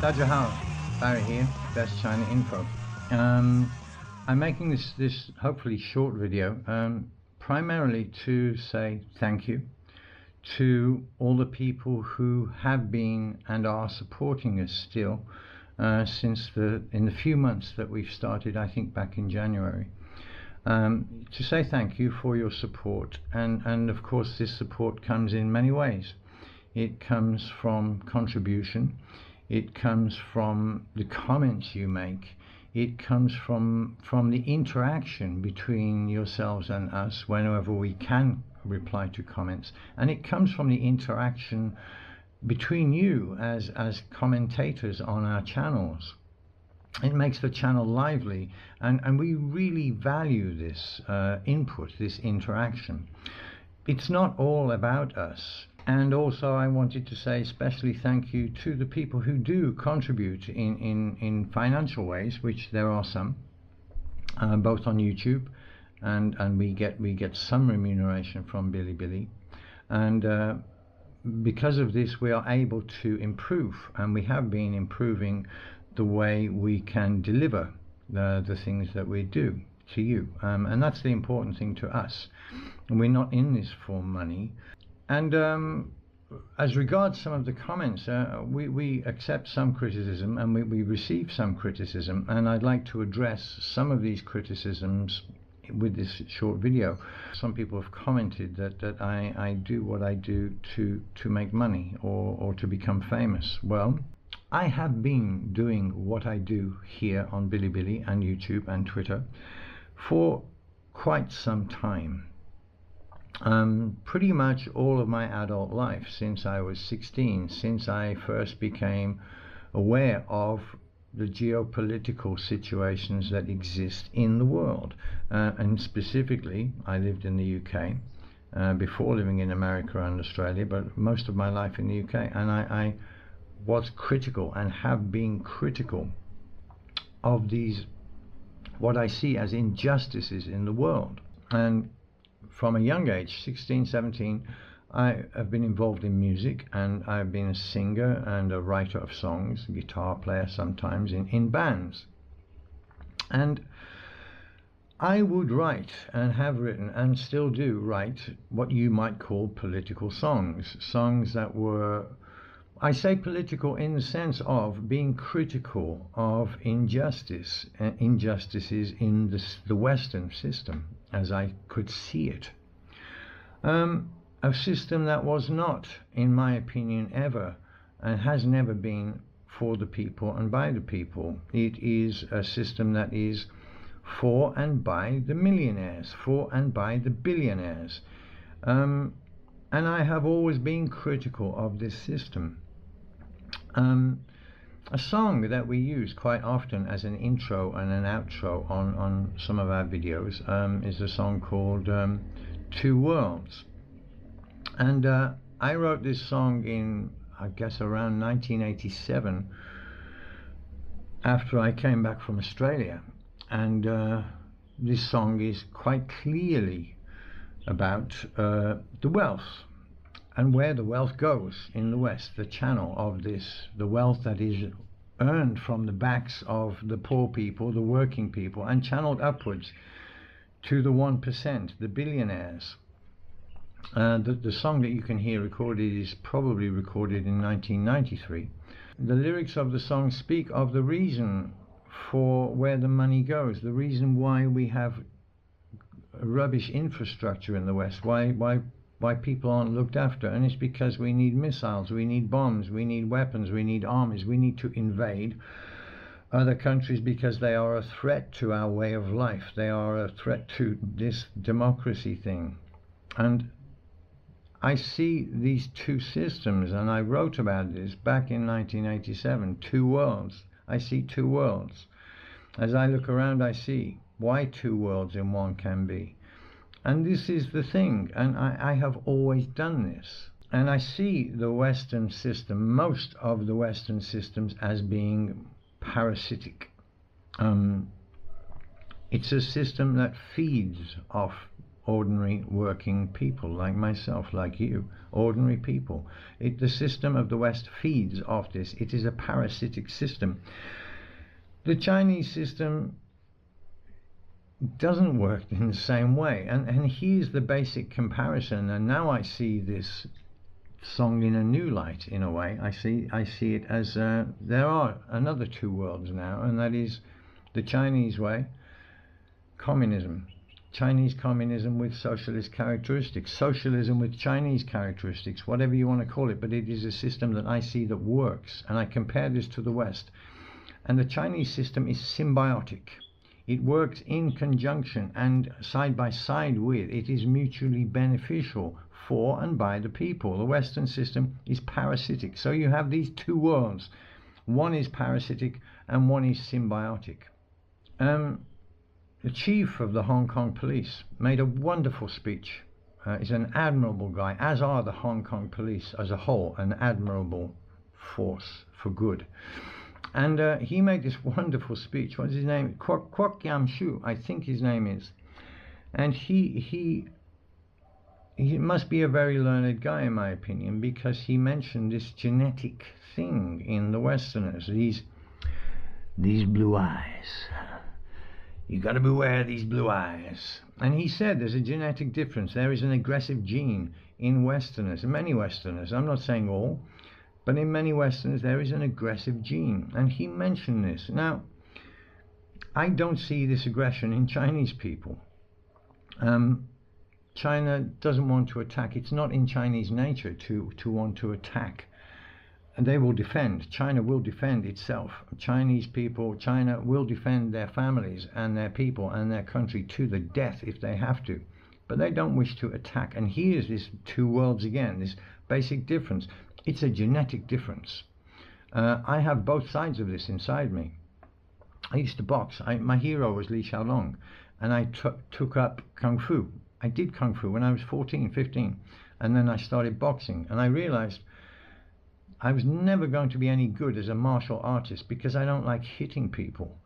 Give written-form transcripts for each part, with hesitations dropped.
Dajahal, Barrie here, Best China Info. I'm making this hopefully short video primarily to say thank you to all the people who have been and are supporting us still in the few months that we've started, I think back in January. To say thank you for your support, and of course this support comes in many ways. It comes from contribution, it comes from the comments you make, it comes from the interaction between yourselves and us whenever we can reply to comments, and it comes from the interaction between you as commentators on our channels. It makes the channel lively, and we really value this input, this interaction. It's not all about us. And also I wanted to say especially thank you to the people who do contribute in financial ways, which there are some, both on YouTube, and we get some remuneration from Bilibili, and because of this we are able to improve, and we have been improving the way we can deliver the things that we do to you, and that's the important thing to us. And we're not in this for money. And as regards some of the comments, we accept some criticism, and we receive some criticism, and I'd like to address some of these criticisms with this short video. Some people have commented that I do what I do to make money or to become famous. Well, I have been doing what I do here on Bilibili and YouTube and Twitter for quite some time. Pretty much all of my adult life, since I was 16, since I first became aware of the geopolitical situations that exist in the world, and specifically I lived in the UK before living in America and Australia, but most of my life in the UK, and I was critical and have been critical of these, what I see as injustices in the world. And from a young age, 16, 17, I have been involved in music, and I've been a singer and a writer of songs, a guitar player sometimes in bands. And I would write and have written and still do write what you might call political songs. Songs that were, I say political in the sense of being critical of injustices in the Western system, as I could see it. A system that was not, in my opinion, ever and has never been for the people and by the people. It is a system that is for and by the millionaires, for and by the billionaires. And I have always been critical of this system. A song that we use quite often as an intro and an outro on some of our videos is a song called Two Worlds. And I wrote this song in, I guess, around 1987, after I came back from Australia. And this song is quite clearly about the wealth, and where the wealth goes in the West, the channel of this, the wealth that is earned from the backs of the poor people, the working people, and channeled upwards to the 1%, the billionaires. The song that you can hear recorded is probably recorded in 1993. The lyrics of the song speak of the reason for where the money goes, the reason why we have rubbish infrastructure in the West, why people aren't looked after, and it's because we need missiles, we need bombs, we need weapons, we need armies, we need to invade other countries because they are a threat to our way of life, they are a threat to this democracy thing. And I see these two systems, and I wrote about this back in 1987, two worlds. I see two worlds. As I look around, I see why two worlds in one can be. And this is the thing, and I have always done this. And I see the Western system, most of the Western systems, as being parasitic. It's a system that feeds off ordinary working people like myself, like you, ordinary people. The system of the West feeds off this. It is a parasitic system. The Chinese system doesn't work in the same way, and here's the basic comparison. And now I see this song in a new light, in a way. I see it as there are another two worlds now, and that is the Chinese way, communism, Chinese communism with socialist characteristics, socialism with Chinese characteristics, whatever you want to call it, but it is a system that I see that works. And I compare this to the West, and the Chinese system is symbiotic. It works in conjunction and side by side with, it is mutually beneficial for and by the people. The Western system is parasitic. So you have these two worlds. One is parasitic and one is symbiotic. The chief of the Hong Kong police made a wonderful speech. He's an admirable guy, as are the Hong Kong police as a whole, an admirable force for good. And he made this wonderful speech. What's his name? Kwok Yam Shu, I think his name is. And he must be a very learned guy, in my opinion, because he mentioned this genetic thing in the Westerners. These blue eyes. You got to beware of these blue eyes. And he said there's a genetic difference. There is an aggressive gene in Westerners, many Westerners. I'm not saying all, but in many Westerners there is an aggressive gene. And he mentioned this. Now, I don't see this aggression in Chinese people. China doesn't want to attack. It's not in Chinese nature to want to attack. And they will defend. China will defend itself. Chinese people, China will defend their families and their people and their country to the death if they have to. But they don't wish to attack. And here's this two worlds again, this basic difference. It's a genetic difference. I have both sides of this inside me. I used to box. My hero was Li Xiaolong, and I took up Kung Fu. I did Kung Fu when I was 14, 15, and then I started boxing, and I realized I was never going to be any good as a martial artist because I don't like hitting people.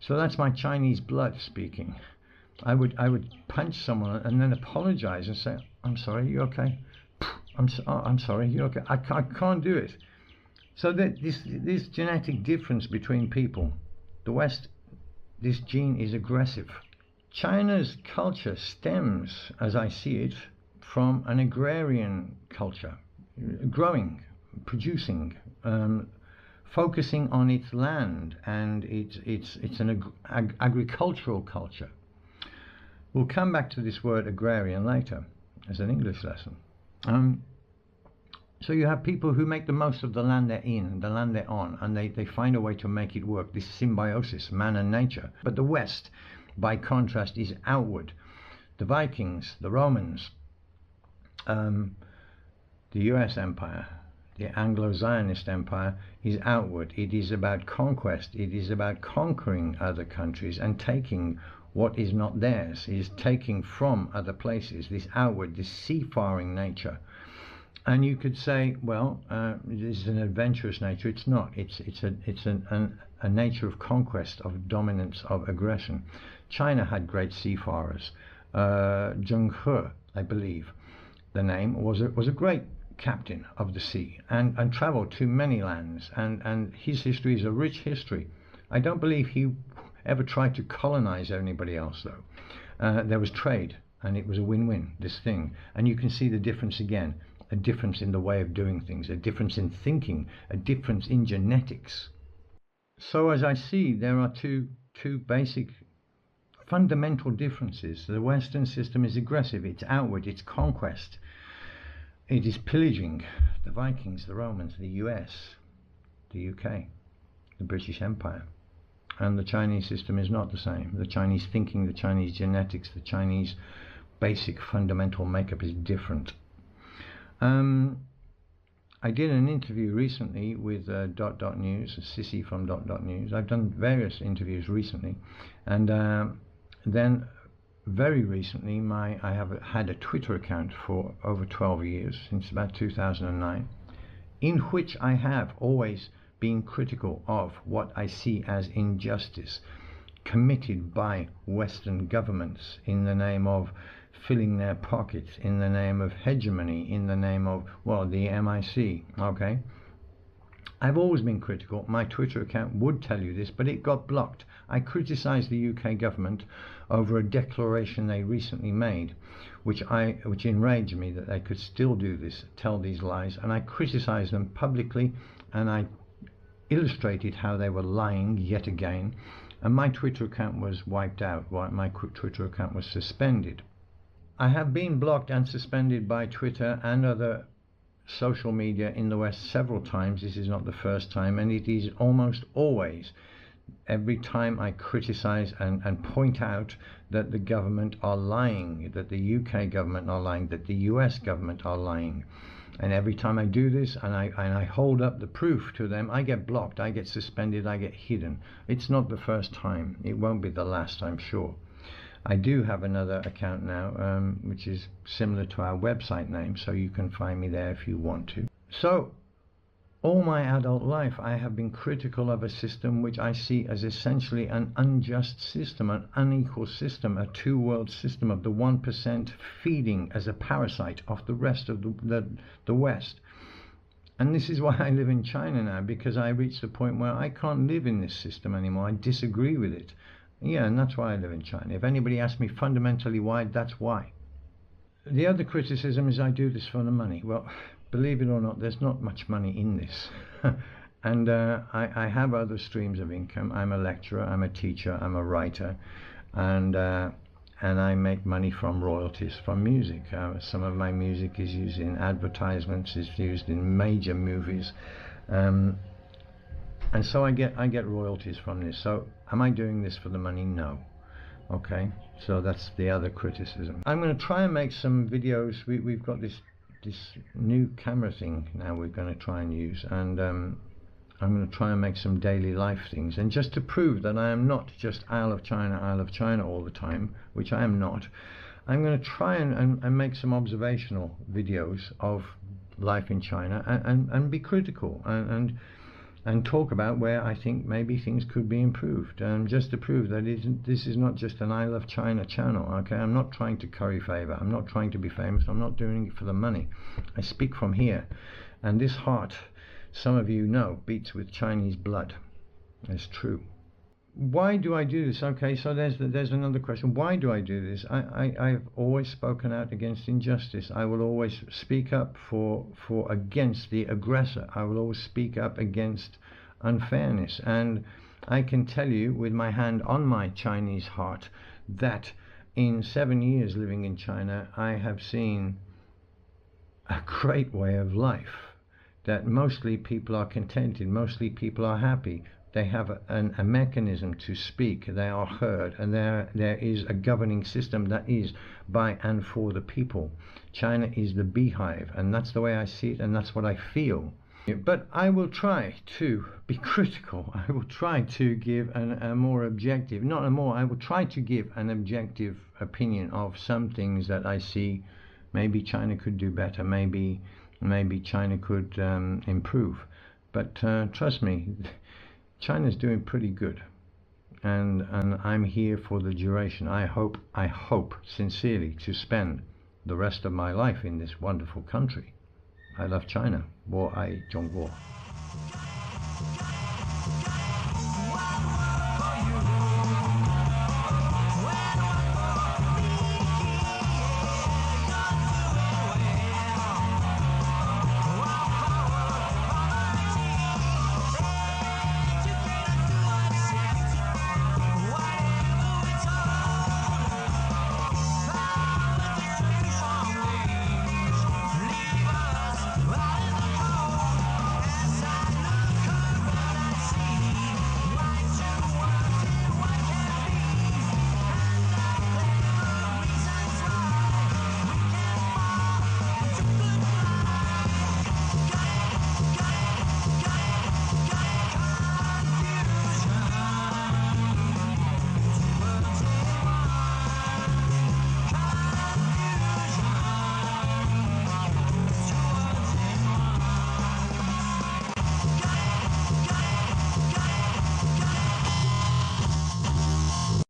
So that's my Chinese blood speaking. I would punch someone and then apologize and say, "I'm sorry, you okay? I'm sorry, you okay? I can't do it." So that this genetic difference between people, the West, this gene is aggressive. China's culture stems, as I see it, from an agrarian culture, growing, producing, focusing on its land, and it's an agricultural culture. We'll come back to this word agrarian later as an English lesson. So you have people who make the most of the land they're in, the land they're on, and they find a way to make it work, this symbiosis, man and nature. But the West, by contrast, is outward. The Vikings, the Romans, the US Empire, the Anglo-Zionist Empire is outward. It is about conquest. It is about conquering other countries and taking what is not theirs. It is taking from other places, this outward, this seafaring nature. And you could say, well, this is an adventurous nature. It's not. It's a nature of conquest, of dominance, of aggression. China had great seafarers. Zheng He, I believe, the name, was a great captain of the sea and traveled to many lands. And his history is a rich history. I don't believe he ever tried to colonize anybody else, though. There was trade, and it was a win-win, this thing. And you can see the difference again. A difference in the way of doing things, a difference in thinking, a difference in genetics. So as I see, there are two basic fundamental differences. The Western system is aggressive, it's outward, it's conquest, it is pillaging. The Vikings, the Romans, the US, the UK, the British Empire. And the Chinese system is not the same. The Chinese thinking, the Chinese genetics, the Chinese basic fundamental makeup is different. I did an interview recently with News, Sissy from News. I've done various interviews recently, and then very recently I have had a Twitter account for over 12 years, since about 2009, in which I have always been critical of what I see as injustice committed by Western governments in the name of filling their pockets in the name of hegemony, in the name of, well, the MIC, okay? I've always been critical. My Twitter account would tell you this, but it got blocked. I criticised the UK government over a declaration they recently made, which enraged me that they could still do this, tell these lies, and I criticised them publicly, and I illustrated how they were lying yet again, and my Twitter account was wiped out. My Twitter account was suspended. I have been blocked and suspended by Twitter and other social media in the West several times. This is not the first time, and it is almost always every time I criticize and point out that the government are lying, that the UK government are lying, that the US government are lying. And every time I do this and I hold up the proof to them, I get blocked, I get suspended, I get hidden. It's not the first time. It won't be the last, I'm sure. I do have another account now, which is similar to our website name, so you can find me there if you want to. So, all my adult life I have been critical of a system which I see as essentially an unjust system, an unequal system, a two-world system of the 1% feeding as a parasite off the rest of the West. And this is why I live in China now, because I reached the point where I can't live in this system anymore. I disagree with it. Yeah, and that's why I live in China. If anybody asks me fundamentally why, that's why. The other criticism is I do this for the money. Well, believe it or not, there's not much money in this. And I have other streams of income. I'm a lecturer, I'm a teacher, I'm a writer, and I make money from royalties from music. Some of my music is used in advertisements, is used in major movies. And so I get royalties from this. So am I doing this for the money? No. Okay, so that's the other criticism. I'm going to try and make some videos. We've got this new camera thing now we're going to try and use, and I'm going to try and make some daily life things, and just to prove that I am not just Isle of China all the time, which I am not. I'm going to try and make some observational videos of life in China, and be critical and talk about where I think maybe things could be improved, just to prove that this is not just an Isle of China channel. Okay, I'm not trying to curry favor, I'm not trying to be famous, I'm not doing it for the money. I speak from here, and this heart, some of you know, beats with Chinese blood. It's true. Why do I do this? Okay, so there's another question. Why do I do this? I've always spoken out against injustice. I will always speak up for against the aggressor. I will always speak up against unfairness. And I can tell you with my hand on my Chinese heart that in 7 years living in China, I have seen a great way of life, that mostly people are contented, mostly people are happy. They have a mechanism to speak, they are heard, and there is a governing system that is by and for the people. China is the beehive, and that's the way I see it, and that's what I feel. But I will try to be critical. I will try to give a more objective, I will try to give an objective opinion of some things that I see maybe China could do better, maybe China could improve. But trust me, China's doing pretty good, and I'm here for the duration. I hope sincerely to spend the rest of my life in this wonderful country. I love China. 我爱中国。